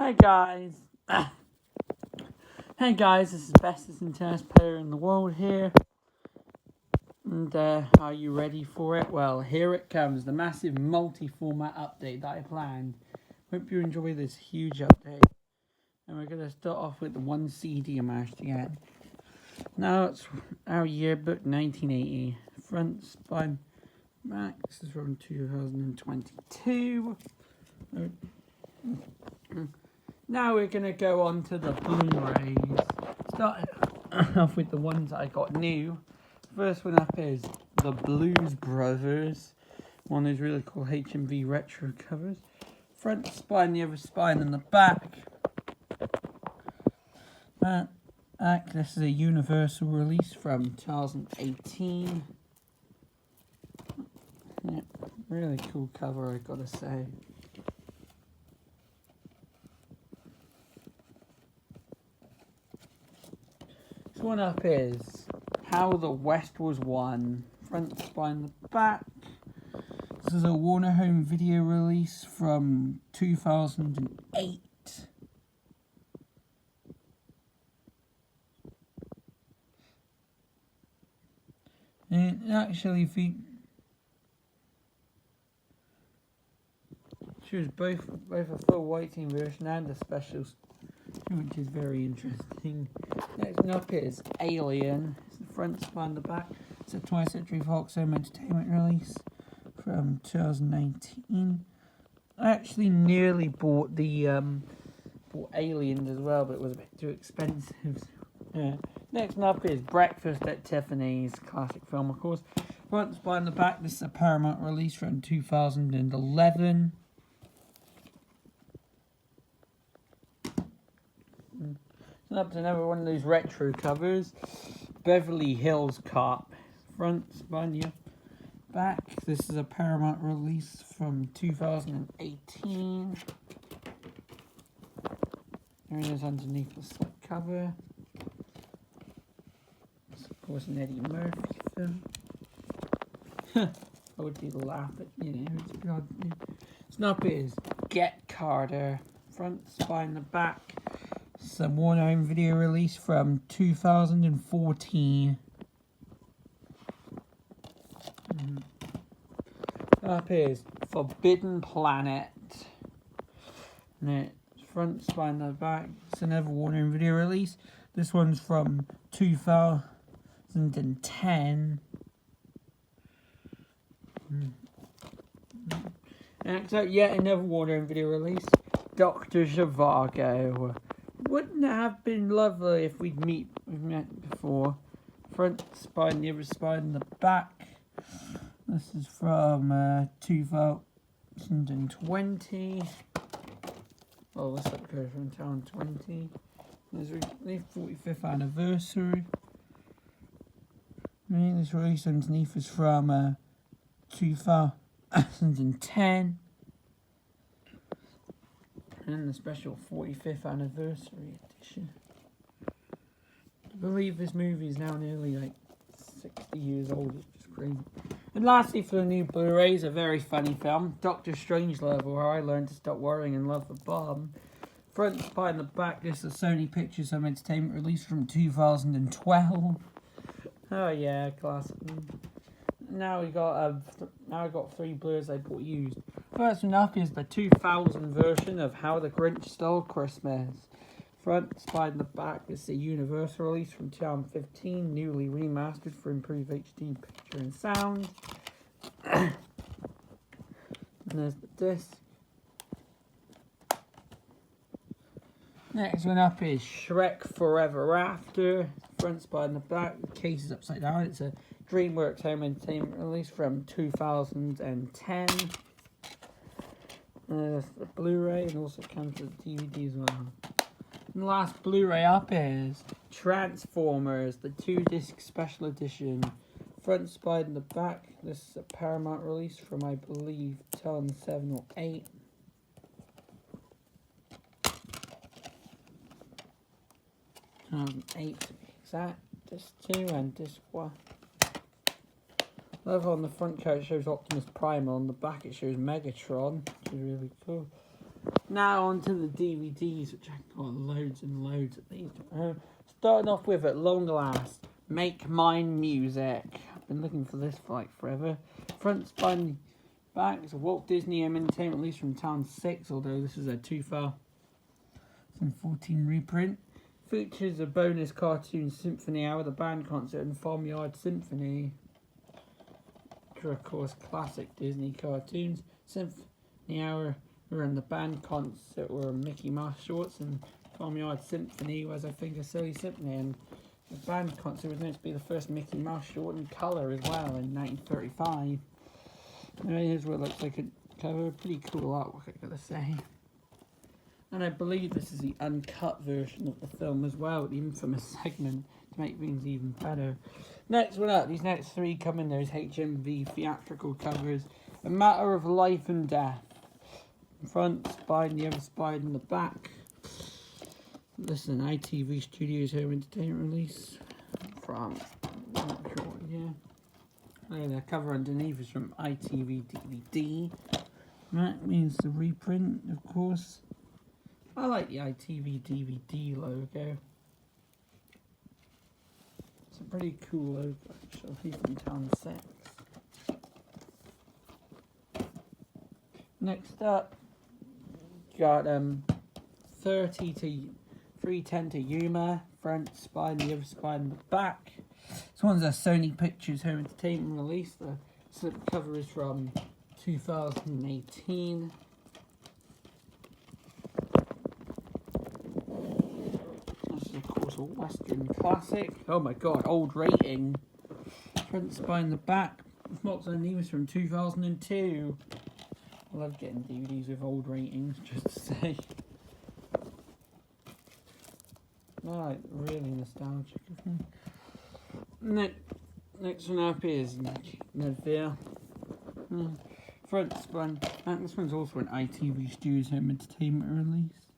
Hi guys. Hey guys, this is the bestest and tennis player in the world here. And are you ready for it? Well, here it comes, the massive multi-format update that I planned. Hope you enjoy this huge update. And we're going to start off with the one CD I managed to get. Now it's our yearbook 1980. Front, spine, back. This is from 2022. Now we're going to go on to the Blu-rays. Start off with the ones I got new. First one up is the Blues Brothers. One of those really cool HMV retro covers. Front spine, the other spine, and the back. This is a universal release from 2018. Yeah, really cool cover, I gotta say. This one up is How the West Was Won. Front spine, the back. This is a Warner Home Video release from 2008. And it actually features both a full whiting version and a special, which is very interesting. Next one up is Alien. It's the front spine, the back. It's a 20th Century Fox Home Entertainment release from 2019. I actually nearly bought bought Aliens as well, but it was a bit too expensive. Yeah. Next up is Breakfast at Tiffany's, classic film, of course. Front spine, the back. This is a Paramount release from 2011. Up to another one of those retro covers. Beverly Hills Cop. Front spine, yeah. Back. This is a Paramount release from 2018. There it is underneath the slip cover. It's of course an Eddie Murphy film. I would do the laugh, but it's God. Snap is Get Carter. Front spine, the back. Some Warner Home Video release from 2014. Up is Forbidden Planet. And it's front spine, the back. It's another Warner Home Video release. This one's from 2010. Next up, yet another Warner Home Video release. Dr. Zhivago. Wouldn't it have been lovely if we'd met before? Front spine, the other spine, and the back. This is from 2020. Oh, this up goes from 2020. This is the 45th anniversary. This release underneath is from 2010. And the special 45th anniversary edition. I believe this movie is now nearly 60 years old. It's just crazy. And lastly, for the new Blu-rays, a very funny film, Dr. Strangelove, or How I Learned to Stop Worrying and Love the Bomb. Front spine, the back. This is a Sony Pictures Home Entertainment release from 2012. Oh yeah, classic. Now I got 3 Blu-rays I bought used. First one up is the 2000 version of How the Grinch Stole Christmas. Front spine, the back. This is a universal release from 2015, newly remastered for improved HD picture and sound. And there's the disc. Next one up is Shrek Forever After. Front spine, the back. The case is upside down. It's a DreamWorks Home Entertainment release from 2010. There's the Blu-ray, and also comes with the DVD as well. And the last Blu-ray up is Transformers, the 2-disc special edition. Front spine and the back. This is a Paramount release from, I believe, 2007 or 8. To be exact. Disc 2 and Disc 1. Love on the front cover it shows Optimus Prime, on the back it shows Megatron, which is really cool. now onto the DVDs, which I've got loads and loads of these. Starting off with, at long last, Make Mine Music. I've been looking for this for like forever. Front, spine, back. It's a Walt Disney Entertainment release from Town 6, although this is a 2014 reprint. Features a bonus cartoon Symphony Hour, the band concert, and Farmyard Symphony. Which are, of course, classic Disney cartoons. Symphony Hour and the band concert were Mickey Mouse shorts, and Farmyard Symphony was, I think, a silly symphony. And the band concert was meant to be the first Mickey Mouse short in colour as well in 1935. Here's what it looks like a cover. Pretty cool artwork, I gotta say. And I believe this is the uncut version of the film as well, the infamous segment, to make things even better. Next one up, these next three come in those HMV theatrical covers. A Matter of Life and Death. In front, spine, the other spine in the back. This is an ITV Studios Home Entertainment release from, I'm not sure what year. The cover underneath is from ITV DVD. That means the reprint, of course. I like the ITV DVD logo. It's a pretty cool logo, actually, from Town 6. Next up, got 30 to 310 to Yuma, front spine, the other spine, and the back. This one's a Sony Pictures Home Entertainment release. The slipcover is from 2018. This is, of course, a Western classic. Oh my god, old rating. Front spine, the back. This box underneath is from 2002. I love getting DVDs with old ratings, just to say. Like, really nostalgic. Next one up is Neville. Front spine. And this one's also an ITV Studios Home Entertainment release.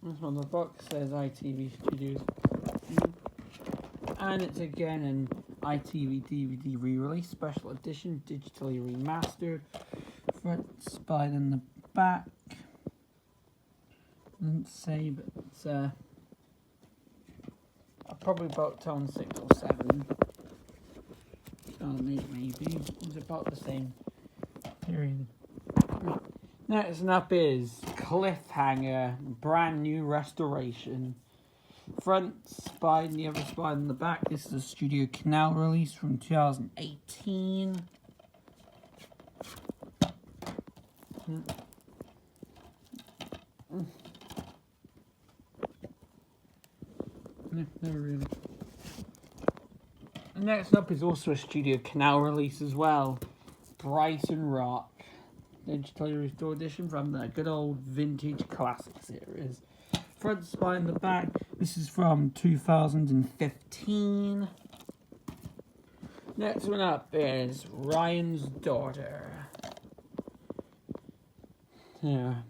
This one, the box says ITV Studios. And it's again an ITV DVD re-release, special edition, digitally remastered. Front spine and the back. Doesn't say, but it's I probably bought it on 6 or 7. Maybe. It's about the same period. Next up is Cliffhanger, brand new restoration. Front spine, the other spine in the back. This is a Studio Canal release from 2018. No, really. And next up is also a Studio Canal release as well. Brighton Rock. Digitally restored edition from the good old vintage classic series. Front spine in the back. This is from 2015. Next one up is Ryan's Daughter. Yeah.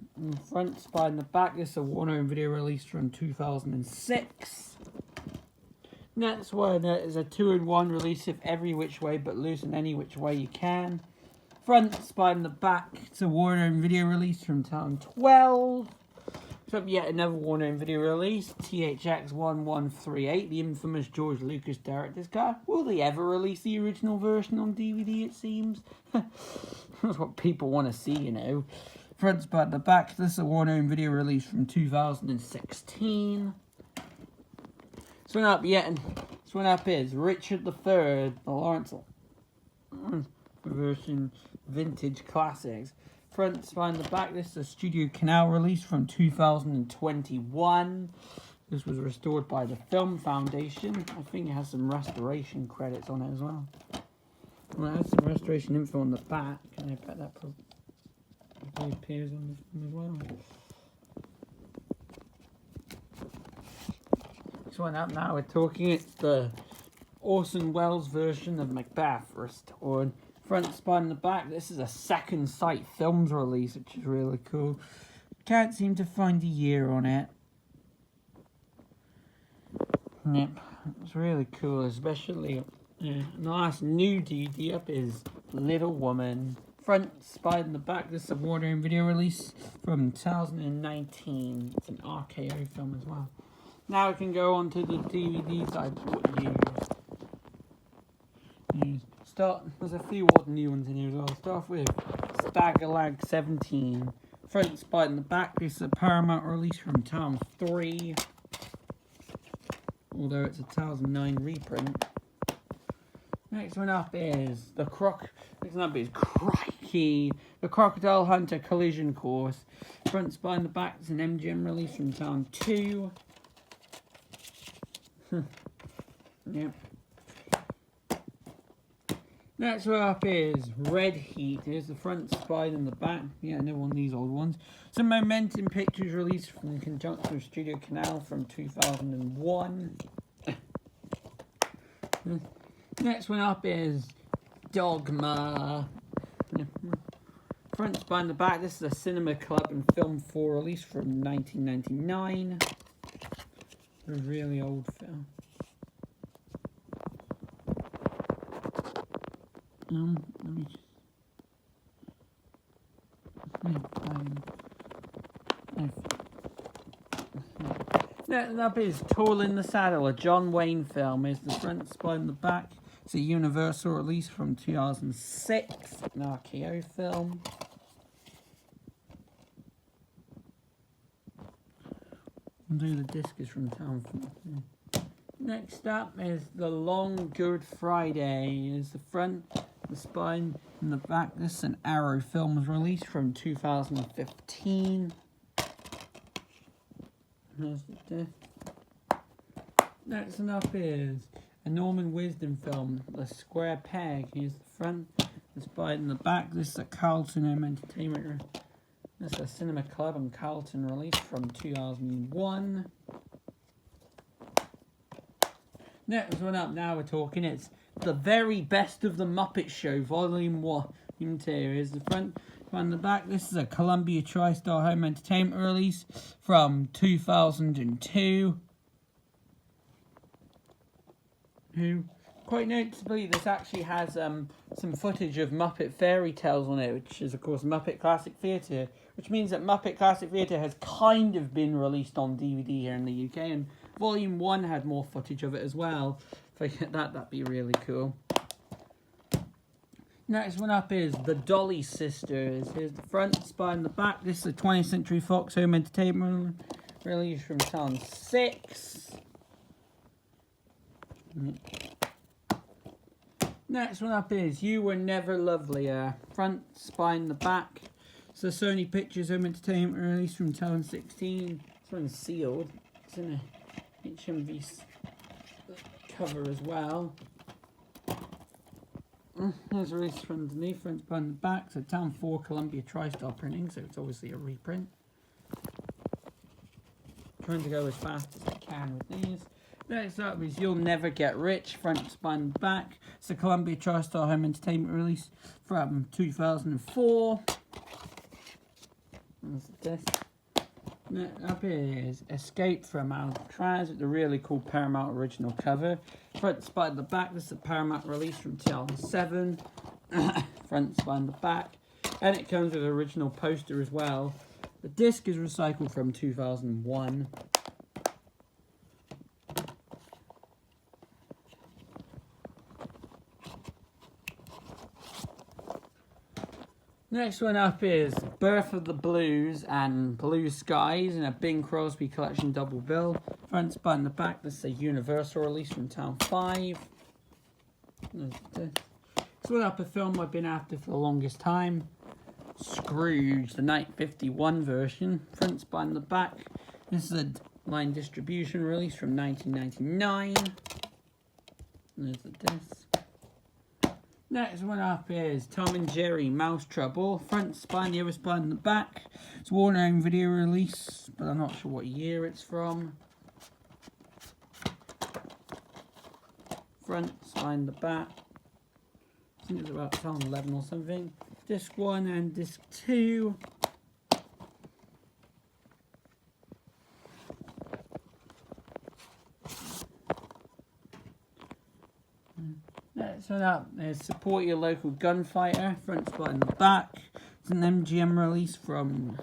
Front spine in the back. This is a Warner Video release from 2006. Next one is a 2-in-1 release of Every Which Way But Loose in Any Which Way You Can. Front spine in the back. It's a Warner Video release from Town 12. So yet another Warner Video release, THX 1138, the infamous George Lucas director's cut. Will they ever release the original version on DVD, it seems? That's what people want to see, you know. Front spine in the back. This is a Warner Video release from 2016. This one up is Richard III, the Lawrence version, vintage classics. Front spine in the back. This is a Studio Canal release from 2021. This was restored by the Film Foundation. I think it has some restoration credits on it as well. Well, it has some restoration info on the back, and I bet that probably appears on this one as well. This one up now, we're talking, it's the Orson Welles version of Macbeth restored. Front spine in the back. This is a Second Sight Films release, which is really cool. Can't seem to find a year on it. Yep, it's really cool, especially the last new DVD up is Little Woman. front, spine, and the back. This is a Warner video release from 2019. It's an RKO film as well. Now we can go on to the DVDs I bought used. There's a few odd new ones in here as well. Start off with Staggerlag 17. Front, spine, and the back. This is a Paramount release from 2003. Although it's a 2009 reprint. Next one up is Crikey, the Crocodile Hunter Collision Course. Front, spine, the back is an MGM release from 2002. Yep. Next one up is Red Heat. Here's the front, spine, and the back. Yeah, no one of these old ones. Some Momentum Pictures released in conjunction with Studio Canal from 2001. Next one up is Dogma. Front, spine, the back. This is a Cinema Club and Film 4 release from 1999. A really old film. Let me just... Next up is Tall in the Saddle, a John Wayne film. Is the front, spine, and the back. It's a Universal release from 2006, an RKO film. The disc is from town. Next up is The Long Good Friday. Is the front, the spine, and the back. This is an Arrow Films release from 2015. There's the disc. Next one up is a Norman Wisdom film, The Square Peg. Here's the front, the spine, and the back. This is a Carlton Home Entertainment. This is a Cinema Club and Carlton release from 2001. Next one up, now we're talking, it's The Very Best of the Muppet Show, Volume 1. Here's the front and the back. This is a Columbia TriStar Home Entertainment release from 2002. Quite noticeably, this actually has some footage of Muppet Fairy Tales on it, which is, of course, Muppet Classic Theatre, which means that Muppet Classic Theatre has kind of been released on DVD here in the UK, and Volume 1 had more footage of it as well. If I get that, that'd be really cool. Next one up is The Dolly Sisters. Here's the front, spine, the back. This is a 20th Century Fox Home Entertainment release from 2006. Next one up is You Were Never Lovelier. Front, spine, the back. It's a Sony Pictures Home Entertainment release from 2016. This one's sealed. It's in a HMV cover as well. There's a release from underneath, front, spine, the back. So Town 4 Columbia TriStar printing, so it's obviously a reprint. Trying to go as fast as I can with these. Next up is You'll Never Get Rich, front, spine, back. It's a Columbia TriStar Home Entertainment release from 2004. That's this. Next up is Escape from Alcatraz with the really cool Paramount original cover. Front, spine, the back. This is a Paramount release from 2007. Front, spine, the back. And it comes with an original poster as well. The disc is recycled from 2001. Next one up is Birth of the Blues and Blue Skies in a Bing Crosby collection double bill. Front, spine, the back. This is a Universal release from Town 5. This one up, a film I've been after for the longest time. Scrooge, the 1951 version. Front, spine, the back. This is a line distribution release from 1999. There's the disc. Next one up is Tom and Jerry Mouse Trouble. Front, spine, the other spine, and the back. It's Warner Home Video release, but I'm not sure what year it's from. Front, spine, the back. I think it's about 2011 or something. Disc 1 and disc 2. Next one up is Support Your Local Gunfighter. Front spot in the back. It's an MGM release from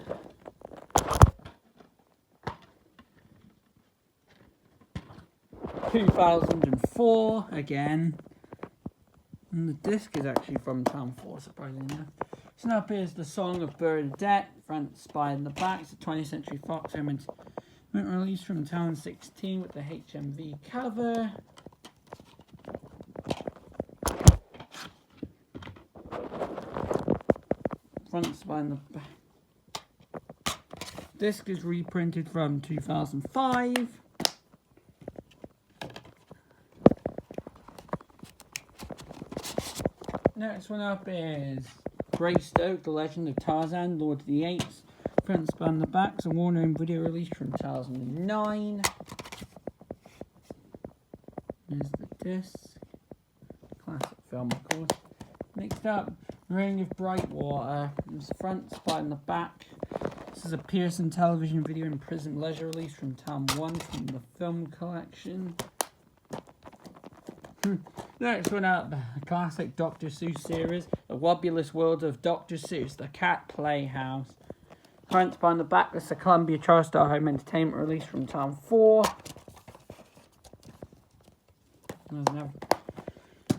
2004 again. And the disc is actually from Town 4, surprisingly enough. So now appears The Song of Bernadette. Front spy in the back. It's a 20th Century Fox release from Town 16 with the HMV cover. Front spy in the back. Disc is reprinted from 2005. Next one up is Greystoke, The Legend of Tarzan, Lord of the Apes. Front spy in the back. It's a Warner Home Video release from 2009. There's the disc. Classic film, of course. Next up, Ring of Bright Water. There's the front spy in the back. This is a Pearson Television Video and Prism Leisure release from Town 1 from the film collection. Next one up, a classic Dr. Seuss series, The Wobulous World of Dr. Seuss, The Cat Playhouse. Front spy in the back, this is a Columbia TriStar Home Entertainment release from Town 4.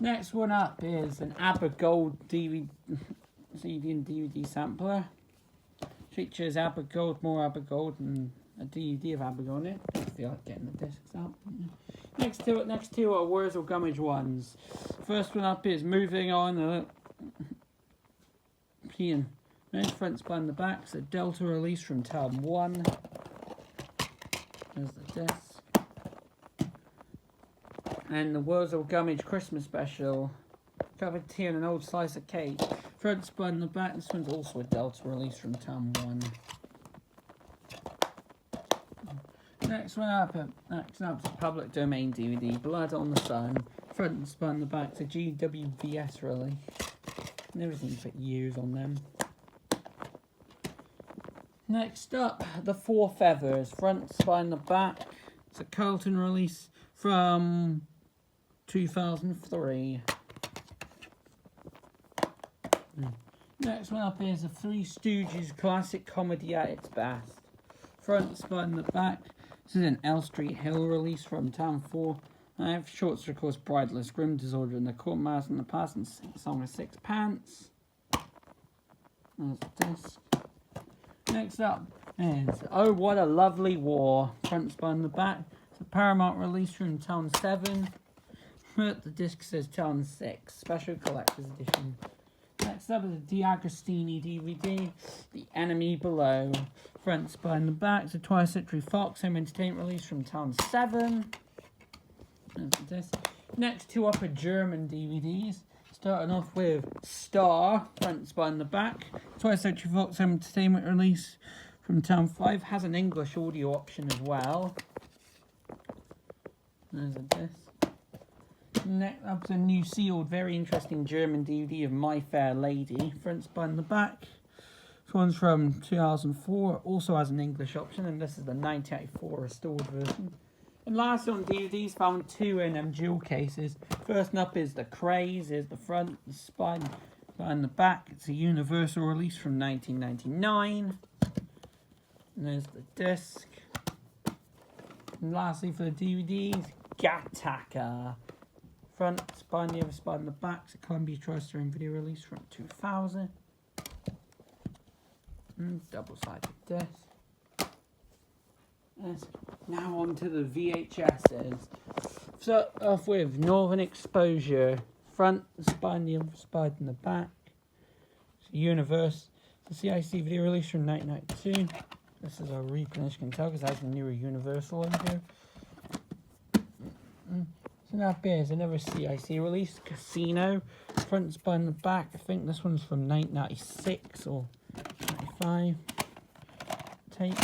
Next one up is an ABBA Gold DVD, CD and DVD sampler. Features ABBA Gold, more ABBA Gold, and a DVD of ABBA Gold in it. I feel like getting the discs out. Next two are Wurzel Gummidge ones. First one up is Moving On. Ian. There's front spy in the back. It's a Delta release from Town 1. There's the disc. And the Wurzel Gummidge Christmas Special. Covered tea and an old slice of cake. Front spy in the back. This one's also a Delta release from Town 1. Next one up is a public domain DVD, Blood on the Sun. Front spy in the back. It's a GWVS release. Never seen for years on them. Next up, The Four Feathers. Front spy in the back. It's a Carlton release from 2003. Next one up is The Three Stooges classic comedy at its best. Front spy in the back. This is an L Street Hill release from Town 4. I have shorts, of course, Bridleless, Grim Disorder in the Court, Mouse in the Past, and Song of Sixpence. There's this. Next up is Oh What a Lovely War. Front spy in the back. It's a Paramount release from Town 7. But the disc says Town 6. Special Collector's Edition. Next up is a D'Agostini DVD, The Enemy Below. Front spy in the back. It's a 20th Century Fox Home Entertainment release from Town 7. Next two up are German DVDs. Starting off with Star, front spy in the back. 20th Century Fox Home Entertainment release from Town 5. Has an English audio option as well. There's a disc. Next up is a new sealed, very interesting German DVD of My Fair Lady. Front spy in the back. This one's from 2004. Also has an English option, and this is the 1984 restored version. And last on DVDs, found two in dual cases. First up is The Craze, is the front, the spine in the back. It's a Universal release from 1999. And there's the disc. And lastly for the DVDs, Gattaca. Front spine, the other spine in the back. It's a Columbia TriStar Home Video release from 2000. And double-sided disc. Yes. Now on to the VHSs. Start off with Northern Exposure. Front spine, the other spine in the back. It's a Universe. It's a CIC video release from 1992. This is a reprint, as you can tell, because it has a newer Universal in here. So now here's another CIC release, Casino. Front spine in the back. I think this one's from 1996 or 95. Tape.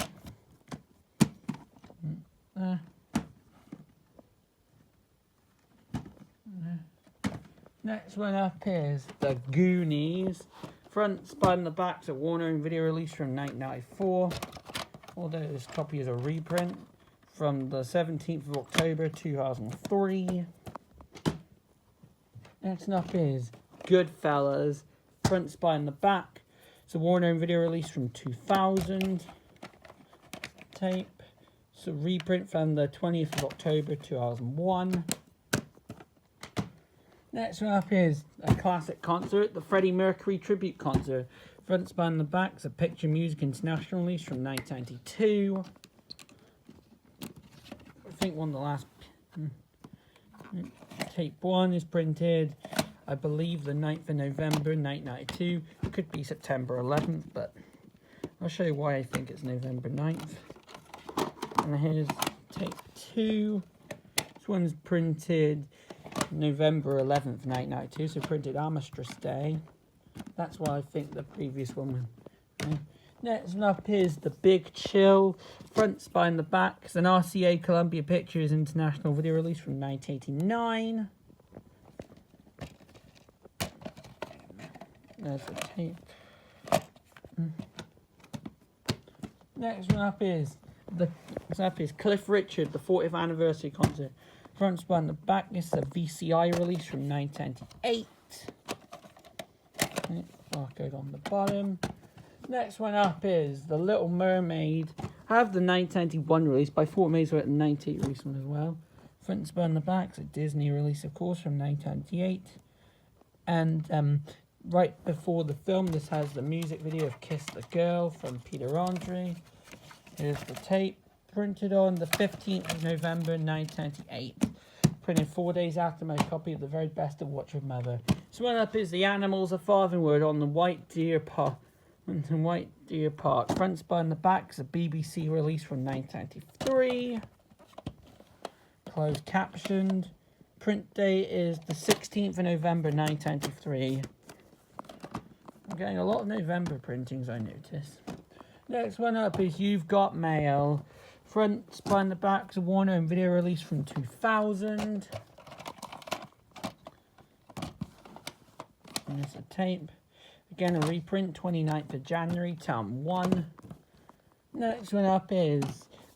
Next one up is The Goonies. Front spine in the back. It's a Warner Home Video release from 1994. Although this copy is a reprint from the 17th of October 2003. Next up is Goodfellas, front, spine, and the back. It's a Warner video release from 2000. Tape. It's a reprint from the 20th of October 2001. Next one up is a classic concert, the Freddie Mercury tribute concert. Front, spine, and the back. It's a Picture Music International release from 1992. I think one of the last... Tape 1 is printed, I believe, the 9th of November 1992. It could be September 11th, but I'll show you why I think it's November 9th. And here's tape 2. This one's printed November 11th 1992, so printed Armistice Day. That's why I think the previous one was. Next up is The Big Chill, front, spine, the back. It's an RCA Columbia Pictures International video release from 1989. There's the tape. Next one up is Cliff Richard, the 40th anniversary concert. Front, spine, the back. This is a VCI release from 1998. Barcode on the bottom. Next one up is The Little Mermaid. I have the 1991 release, but I thought maybe it was the 98 release one as well. Front and spine on the back. It's a Disney release, of course, from 1998. And right before the film, this has the music video of Kiss the Girl from Peter Andre. Here's the tape. Printed on the 15th of November 1998. Printed 4 days after my copy of The Very Best of Watch Your Mother. This one up is The Animals of Farthingwood on the White Deer Park. Front, spine, the back is a BBC release from 1993. Closed captioned. Print date is the 16th of November 1993. I'm getting a lot of November printings, I notice. Next one up is You've Got Mail. Front, spine, the back is a Warner and video release from 2000. And there's a tape. Again, a reprint, 29th of January, Tom 1. Next one up is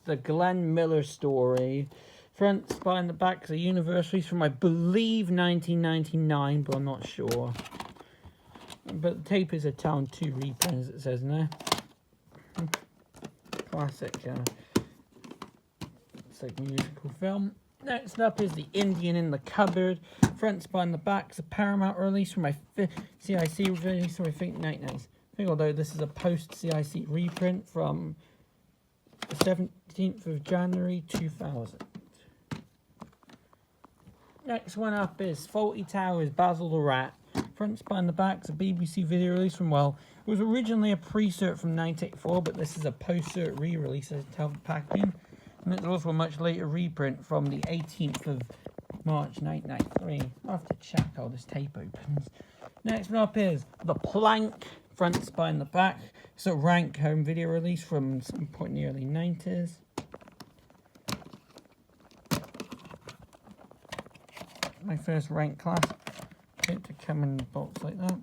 The Glenn Miller Story. Front, spine, the back is a universe release from, I believe, 1999, but I'm not sure. But the tape is a Town 2 reprint, as it says in there. Classic, it's like musical film. Next up is The Indian in the Cupboard. Front, spine, the back is a Paramount release from my CIC release, so I think 1990s. I think although this is a post-CIC reprint from the 17th of January 2000. Next one up is Fawlty Towers, Basil the Rat. Front, spine, the back is a BBC video release from, well, it was originally a pre-cert from 1984, but this is a post-cert re-release as a packaging. And it's also a much later reprint from the 18th of March 1993. I'll have to check how this tape opens. Next one up is The Plank, front, spine, the back. It's a Rank home video release from some point in the early 90s. My first Rank class. It to come in a box like that.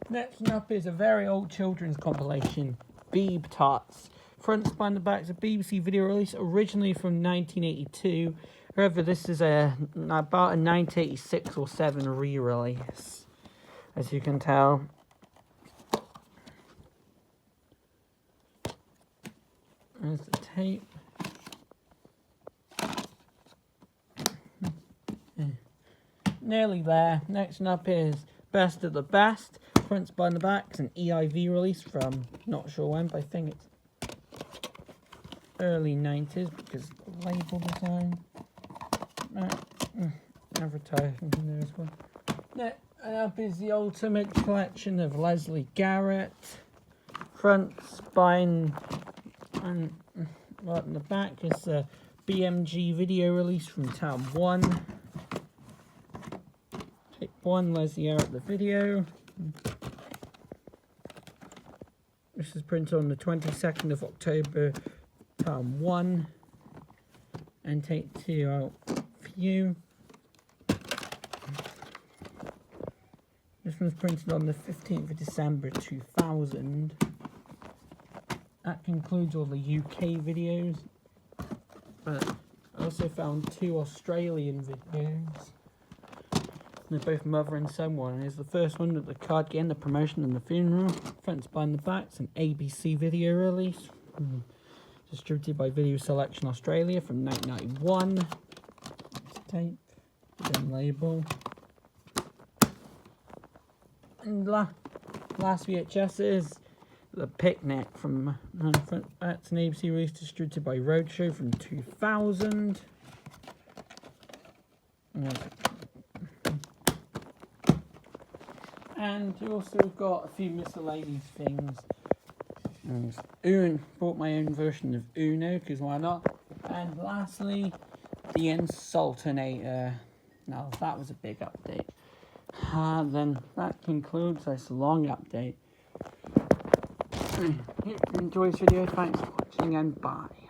Next one up is a very old children's compilation, Beeb Tots. Front, spine, the back is a BBC video release, originally from 1982. However, this is about a 1986 or 7 re-release, as you can tell. There's the tape. Nearly there. Next one up is Best of the Best. Front, spine, the back is an EIV release from, not sure when, but I think it's early 90s because of the label design. Advertising, there's one. Next up is the Ultimate Collection of Leslie Garrett. Front, spine, and right in the back is a BMG video release from Town 1. Tape 1, Leslie Garrett, the video. This is printed on the 22nd of October, Town 1. And tape 2 out for you. This one's printed on the 15th of December 2000. That concludes all the UK videos. But I also found 2 Australian videos. They're both mother and son one. Here's the first one with the card game, the promotion and the funeral. Front spine the back. It's an ABC video release. Distributed by Video Selection Australia from 1991. Tape. Then label. And last VHS is The Picnic from that's an ABC release distributed by Roadshow from 2000. And you also got a few miscellaneous things. Bought my own version of Uno, because why not? And lastly, the Insultinator. Now that was a big update. Then that concludes this long update. If you enjoyed this video, thanks for watching and bye.